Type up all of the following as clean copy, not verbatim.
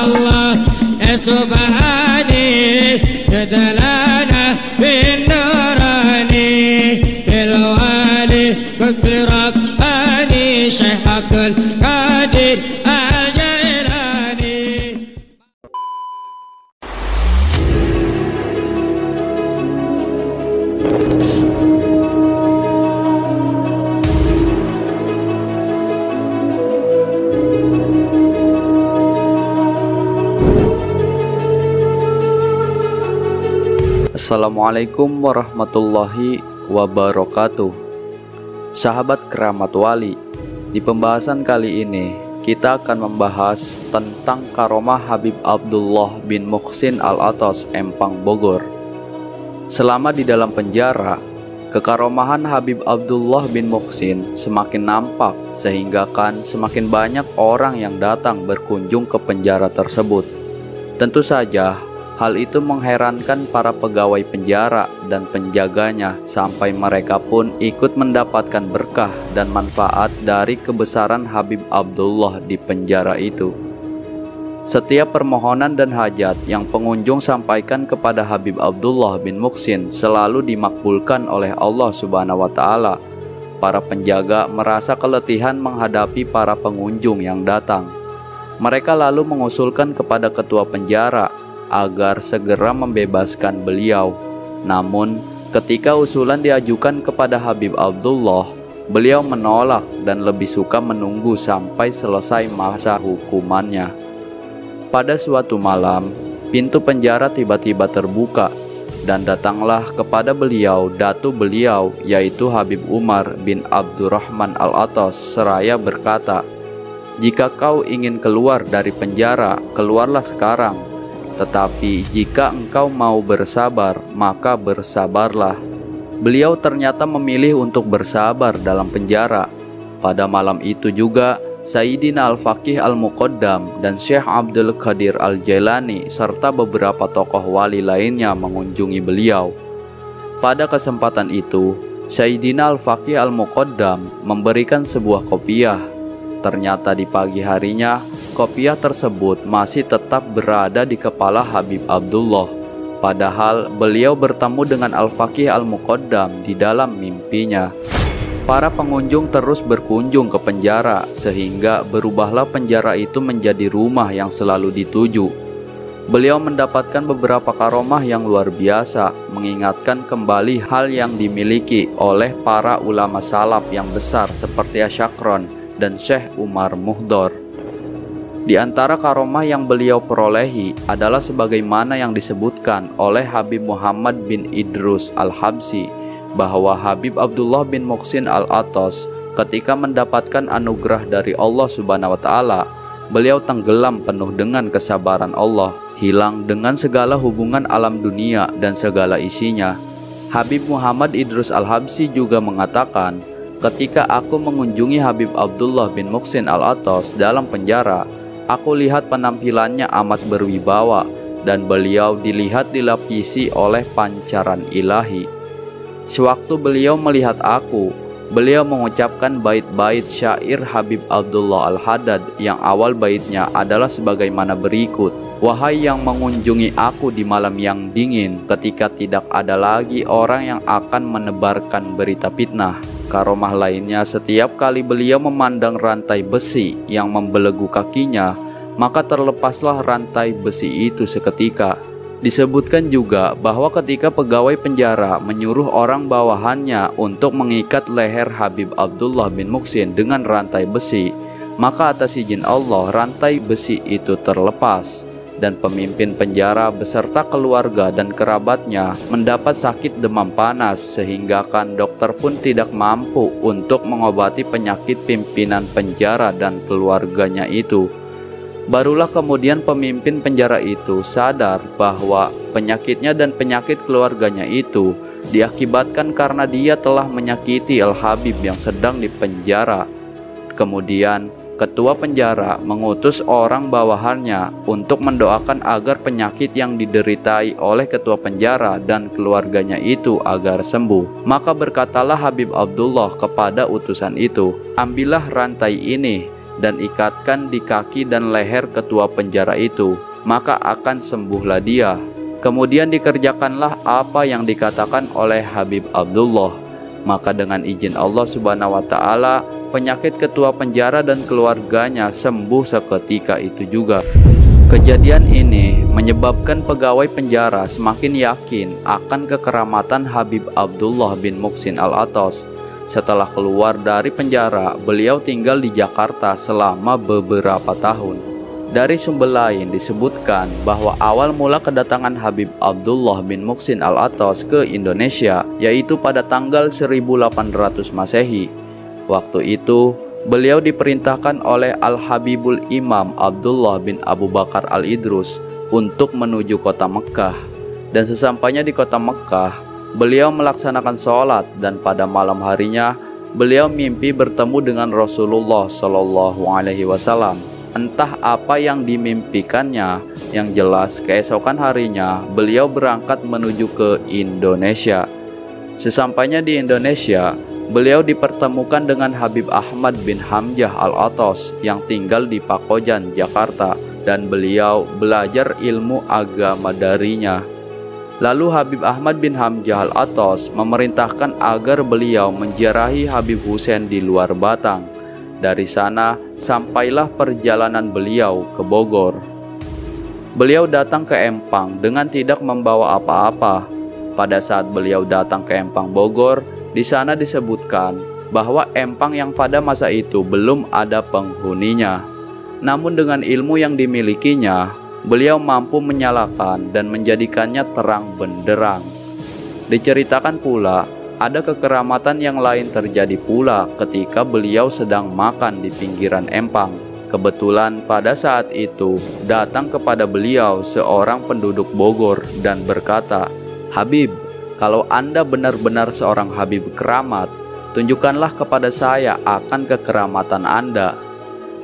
الله يا سبحاني يدلنا بالنوراني الوالي قد رباني شيخ عبد القادر الجيلاني. Assalamualaikum warahmatullahi wabarakatuh. Sahabat keramat wali, di pembahasan kali ini kita akan membahas tentang karomah Habib Abdullah bin Muhsin Al-Atas, Empang, Bogor. Selama di dalam penjara, kekaromahan Habib Abdullah bin Muhsin semakin nampak sehingga semakin banyak orang yang datang berkunjung ke penjara tersebut. Tentu saja hal itu mengherankan para pegawai penjara dan penjaganya sampai mereka pun ikut mendapatkan berkah dan manfaat dari kebesaran Habib Abdullah di penjara itu. Setiap permohonan dan hajat yang pengunjung sampaikan kepada Habib Abdullah bin Muhsin selalu dimakbulkan oleh Allah Subhanahu wa Ta'ala. Para penjaga merasa keletihan menghadapi para pengunjung yang datang. Mereka lalu mengusulkan kepada ketua penjara agar segera membebaskan beliau. Namun, ketika usulan diajukan kepada Habib Abdullah, beliau menolak dan lebih suka menunggu sampai selesai masa hukumannya. Pada suatu malam, pintu penjara tiba-tiba terbuka dan datanglah kepada beliau datu beliau, yaitu Habib Umar bin Abdurrahman Al-Atas, seraya berkata, "Jika kau ingin keluar dari penjara, keluarlah sekarang. Tetapi jika engkau mau bersabar, maka bersabarlah." Beliau ternyata memilih untuk bersabar dalam penjara. Pada malam itu juga, Sayyidina Al-Faqih Al-Muqaddam dan Syekh Abdul Qadir Al-Jailani serta beberapa tokoh wali lainnya mengunjungi beliau. Pada kesempatan itu, Sayyidina Al-Faqih Al-Muqaddam memberikan sebuah kopiah. Ternyata di pagi harinya, kopiah tersebut masih tetap berada di kepala Habib Abdullah. Padahal beliau bertemu dengan Al-Faqih Al-Muqaddam di dalam mimpinya. Para pengunjung terus berkunjung ke penjara sehingga berubahlah penjara itu menjadi rumah yang selalu dituju. Beliau mendapatkan beberapa karomah yang luar biasa, mengingatkan kembali hal yang dimiliki oleh para ulama salaf yang besar seperti Asyakron dan Syekh Umar Muhdor. Di antara karomah yang beliau perolehi adalah sebagaimana yang disebutkan oleh Habib Muhammad bin Idrus Al-Habsi, bahwa Habib Abdullah bin Muhsin Al-Atas ketika mendapatkan anugerah dari Allah Subhanahu wa Ta'ala, beliau tenggelam penuh dengan kesabaran Allah, hilang dengan segala hubungan alam dunia dan segala isinya. Habib Muhammad Idrus Al-Habsi juga mengatakan, "Ketika aku mengunjungi Habib Abdullah bin Muhsin Al-Atas dalam penjara, aku lihat penampilannya amat berwibawa dan beliau dilihat dilapisi oleh pancaran ilahi. Sewaktu beliau melihat aku, beliau mengucapkan bait-bait syair Habib Abdullah Al-Haddad yang awal baitnya adalah sebagaimana berikut. Wahai yang mengunjungi aku di malam yang dingin, ketika tidak ada lagi orang yang akan menebarkan berita fitnah." Karomah lainnya, setiap kali beliau memandang rantai besi yang membelenggu kakinya, maka terlepaslah rantai besi itu seketika. Disebutkan juga bahwa ketika pegawai penjara menyuruh orang bawahannya untuk mengikat leher Habib Abdullah bin Muhsin dengan rantai besi, maka atas izin Allah rantai besi itu terlepas. Dan pemimpin penjara beserta keluarga dan kerabatnya mendapat sakit demam panas sehingga dokter pun tidak mampu untuk mengobati penyakit pimpinan penjara dan keluarganya itu. Barulah kemudian pemimpin penjara itu sadar bahwa penyakitnya dan penyakit keluarganya itu diakibatkan karena dia telah menyakiti Al-Habib yang sedang dipenjara. Kemudian ketua penjara mengutus orang bawahannya untuk mendoakan agar penyakit yang dideritai oleh ketua penjara dan keluarganya itu agar sembuh. Maka berkatalah Habib Abdullah kepada utusan itu, "Ambillah rantai ini dan ikatkan di kaki dan leher ketua penjara itu, maka akan sembuhlah dia. Kemudian dikerjakanlah apa yang dikatakan oleh Habib Abdullah. Maka dengan izin Allah Subhanahu wa Ta'ala, penyakit ketua penjara dan keluarganya sembuh seketika itu juga. Kejadian ini menyebabkan pegawai penjara semakin yakin akan kekeramatan Habib Abdullah bin Muhsin Al-Atas. Setelah keluar dari penjara, beliau tinggal di Jakarta selama beberapa tahun. Dari sumber lain disebutkan bahwa awal mula kedatangan Habib Abdullah bin Muhsin Al-Atas ke Indonesia yaitu pada tanggal 1800 Masehi. Waktu itu, beliau diperintahkan oleh Al-Habibul Imam Abdullah bin Abu Bakar Al-Idrus untuk menuju kota Mekkah. Dan sesampainya di kota Mekkah, beliau melaksanakan sholat dan pada malam harinya beliau mimpi bertemu dengan Rasulullah Shallallahu Alaihi Wasallam. Entah apa yang dimimpikannya, yang jelas keesokan harinya beliau berangkat menuju ke Indonesia. Sesampainya di Indonesia, beliau dipertemukan dengan Habib Ahmad bin Hamzah Al-Atas yang tinggal di Pakojan, Jakarta, dan beliau belajar ilmu agama darinya. Lalu Habib Ahmad bin Hamzah Al-Atas memerintahkan agar beliau menziarahi Habib Hussein di luar Batang. Dari sana sampailah perjalanan beliau ke Bogor. Beliau datang ke Empang dengan tidak membawa apa-apa. Pada saat beliau datang ke Empang Bogor, di sana disebutkan bahwa Empang yang pada masa itu belum ada penghuninya. Namun dengan ilmu yang dimilikinya, beliau mampu menyalakan dan menjadikannya terang benderang. Diceritakan pula, ada kekeramatan yang lain terjadi pula ketika beliau sedang makan di pinggiran Empang. Kebetulan pada saat itu datang kepada beliau seorang penduduk Bogor dan berkata, "Habib, kalau Anda benar-benar seorang Habib keramat, tunjukkanlah kepada saya akan kekeramatan Anda."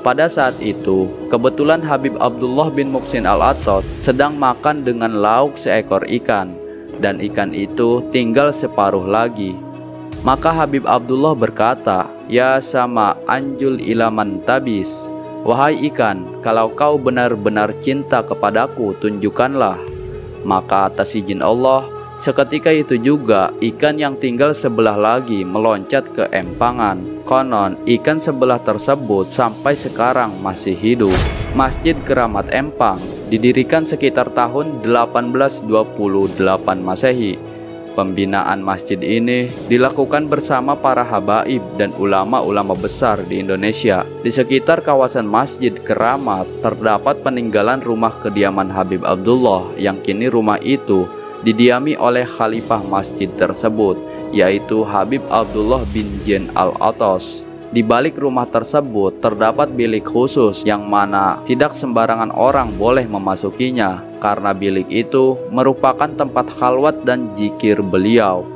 Pada saat itu, kebetulan Habib Abdullah bin Muhsin Al-Atas sedang makan dengan lauk seekor ikan, dan ikan itu tinggal separuh lagi. Maka Habib Abdullah berkata, "Ya sama anjul ilaman tabis, wahai ikan, kalau kau benar-benar cinta kepadaku, tunjukkanlah." Maka atas izin Allah, seketika itu juga ikan yang tinggal sebelah lagi meloncat ke empangan. Konon ikan sebelah tersebut sampai sekarang masih hidup. Masjid Keramat Empang didirikan sekitar tahun 1828 Masehi. Pembinaan masjid ini dilakukan bersama para habaib dan ulama-ulama besar di Indonesia. Di sekitar kawasan Masjid Keramat terdapat peninggalan rumah kediaman Habib Abdullah yang kini rumah itu didiami oleh khalifah masjid tersebut, yaitu Habib Abdullah bin Jen Al-Atas. Di balik rumah tersebut terdapat bilik khusus yang mana tidak sembarangan orang boleh memasukinya, karena bilik itu merupakan tempat khalwat dan zikir beliau.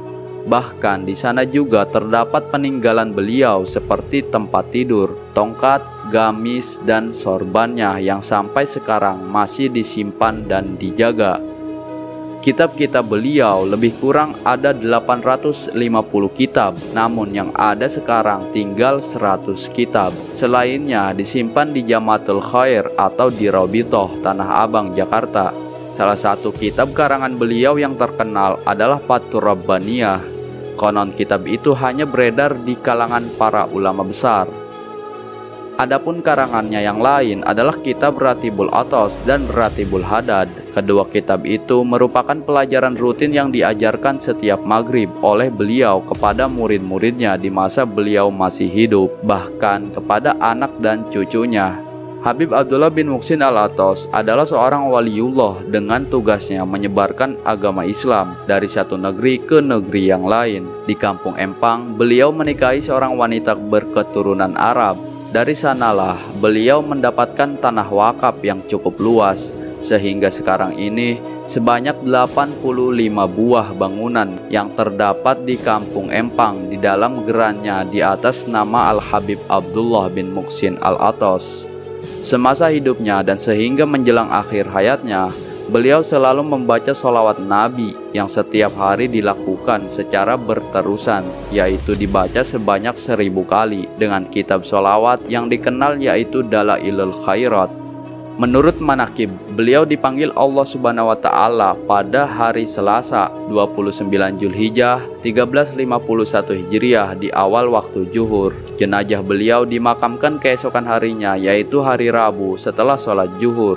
Bahkan di sana juga terdapat peninggalan beliau seperti tempat tidur, tongkat, gamis, dan sorbannya yang sampai sekarang masih disimpan dan dijaga. Kitab-kitab beliau lebih kurang ada 850 kitab, namun yang ada sekarang tinggal 100 kitab. Selainnya disimpan di Jamatul Khair atau di Raubitoh, Tanah Abang, Jakarta. Salah satu kitab karangan beliau yang terkenal adalah Fathur Rabbaniyah. Konon kitab itu hanya beredar di kalangan para ulama besar. Adapun karangannya yang lain adalah kitab Ratibul Atas dan Ratibul Hadad. Kedua kitab itu merupakan pelajaran rutin yang diajarkan setiap maghrib oleh beliau kepada murid-muridnya di masa beliau masih hidup, bahkan kepada anak dan cucunya. Habib Abdullah bin Muhsin Al-Atas adalah seorang waliullah dengan tugasnya menyebarkan agama Islam dari satu negeri ke negeri yang lain. Di kampung Empang, beliau menikahi seorang wanita berketurunan Arab. Dari sanalah beliau mendapatkan tanah wakaf yang cukup luas, sehingga sekarang ini sebanyak 85 buah bangunan yang terdapat di kampung Empang di dalam gerannya di atas nama Al-Habib Abdullah bin Muhsin Al-Atas. Semasa hidupnya dan sehingga menjelang akhir hayatnya, Beliau selalu membaca sholawat Nabi yang setiap hari dilakukan secara berterusan, yaitu dibaca sebanyak 1000 kali dengan kitab sholawat yang dikenal yaitu Dalailul Khairat. Menurut manakib, beliau dipanggil Allah Subhanahu wa Ta'ala pada hari Selasa 29 Zulhijjah 1351 Hijriah di awal waktu zuhur. Jenazah beliau dimakamkan keesokan harinya, yaitu hari Rabu setelah sholat zuhur.